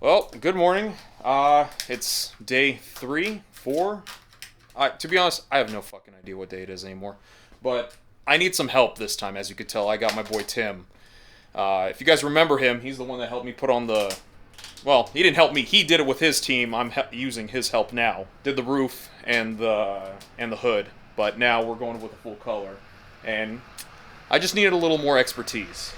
Well, good morning. It's day 3, 4. To be honest, I have no fucking idea what day it is anymore. But I need some help this time, as you could tell. I got my boy Tim. If you guys remember him, he's the one that helped me put on the... Well, he didn't help me. He did it with his team. I'm using his help now. Did the roof and the hood. But now we're going with a full color. And I just needed a little more expertise.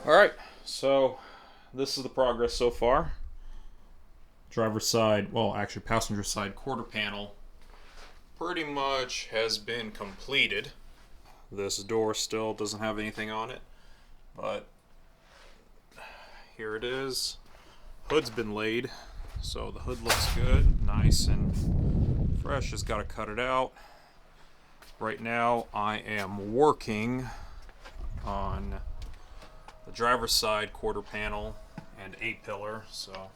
Alright, so this is the progress so far. Driver's side, well actually passenger side quarter panel pretty much has been completed. This door still doesn't have anything on it, but here it is. Hood's been laid, so the hood looks good, nice and fresh. Just gotta cut it out. Right now I am working on the driver's side quarter panel and A-pillar. So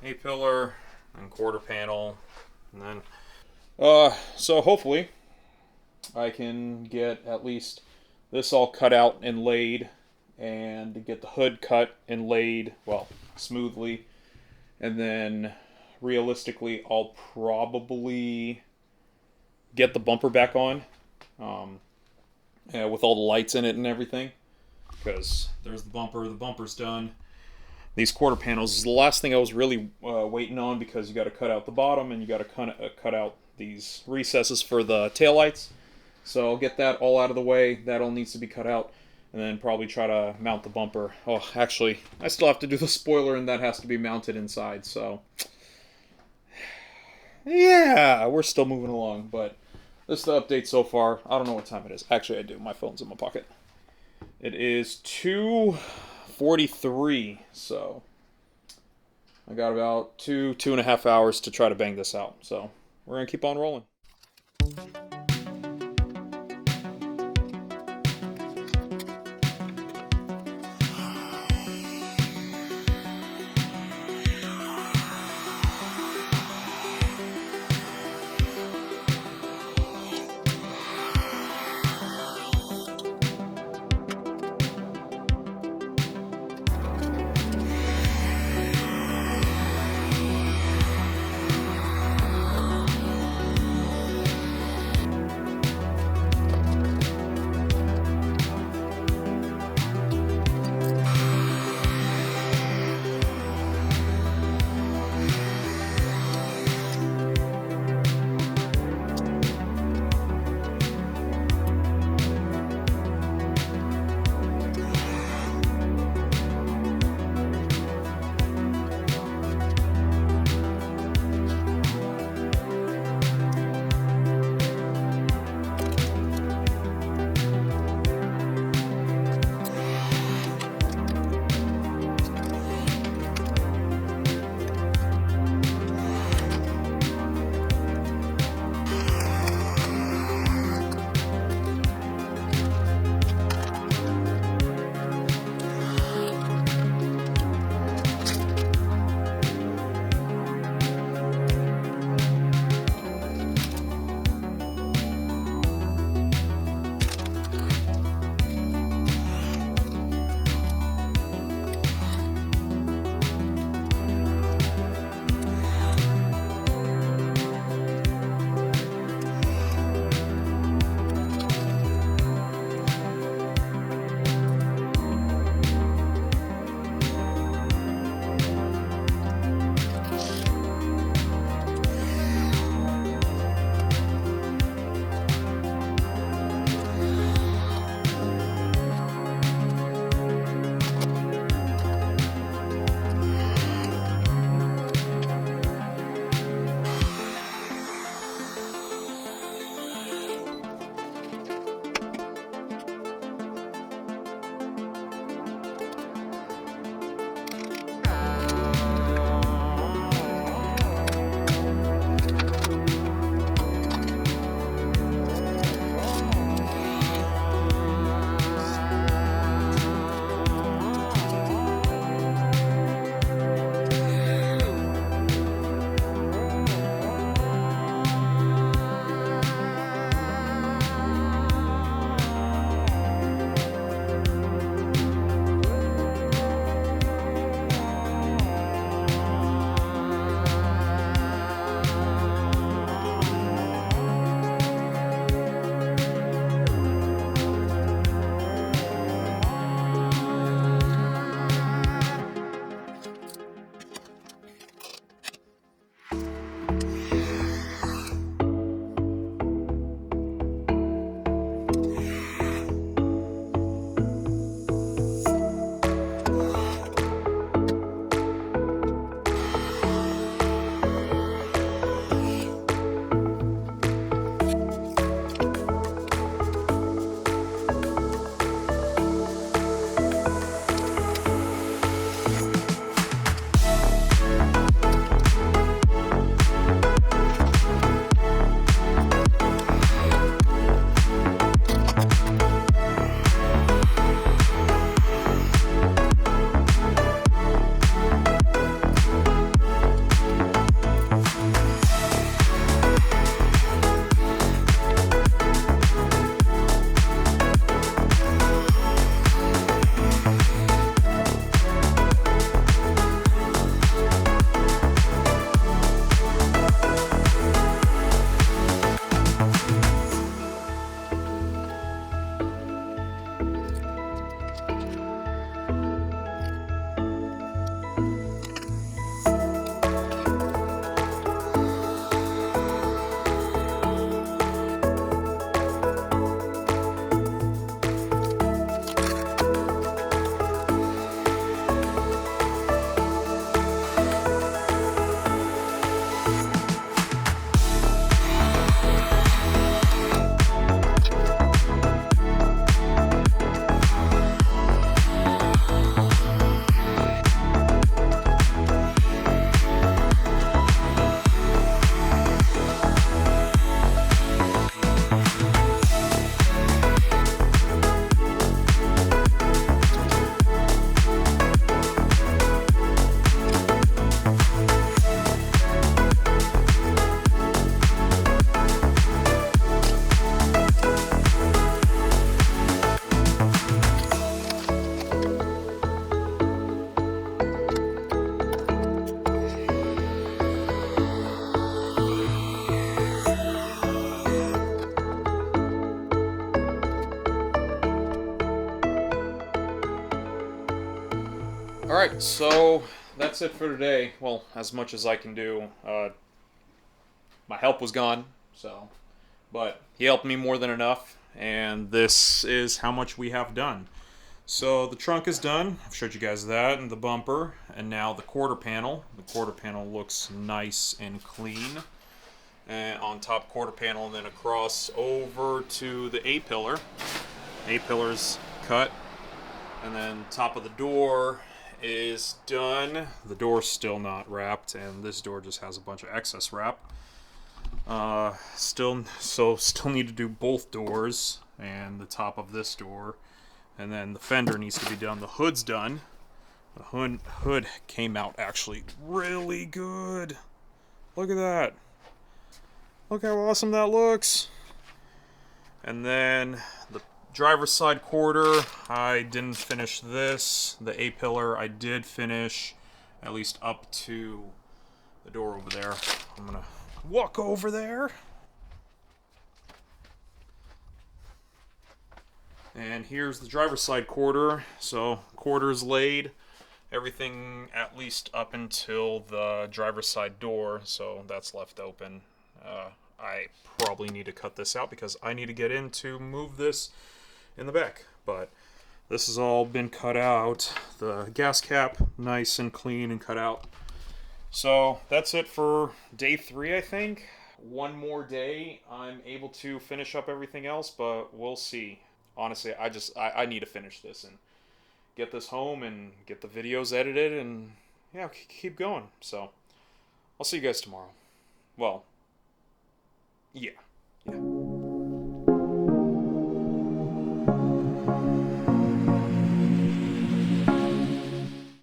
A-pillar and quarter panel, and then so hopefully I can get at least this all cut out and laid, and get the hood cut and laid, well, smoothly, and then realistically I'll probably get the bumper back on, with all the lights in it and everything. Because there's the bumper's done. These quarter panels is the last thing I was really waiting on, because you got to cut out the bottom and you got to cut out these recesses for the taillights. So I'll get that all out of the way. That all needs to be cut out. And then probably try to mount the bumper. Oh, actually, I still have to do the spoiler, and that has to be mounted inside. So, yeah, we're still moving along. But this is the update so far. I don't know what time it is. Actually, I do. My phone's in my pocket. It is 2:43. So I got about 2.5 hours to try to bang this out. So we're going to keep on rolling. Alright, so that's it for today. Well, as much as I can do. My help was gone, so... But he helped me more than enough, and this is how much we have done. So the trunk is done. I've showed you guys that, and the bumper, and now the quarter panel. The quarter panel looks nice and clean. And on top quarter panel, and then across over to the A-pillar. A-pillar's cut. And then top of the door is done. The door's still not wrapped, and this door just has a bunch of excess wrap. Still need to do both doors and the top of this door, and then the fender needs to be done. The hood's done. The hood came out actually really good. Look at that. Look how awesome that looks. And then the driver's side quarter, I didn't finish this. The A-pillar I did finish, at least up to the door over there. I'm gonna walk over there. And here's the driver's side quarter. So quarter's laid. Everything at least up until the driver's side door, so that's left open. I probably need to cut this out because I need to get in to move this in the back. But this has all been cut out. The gas cap, nice and clean and cut out. So that's it for day 3, I think. One more day, I'm able to finish up everything else, but we'll see. Honestly, I need to finish this and get this home and get the videos edited and, yeah, keep going. So I'll see you guys tomorrow. Well, yeah.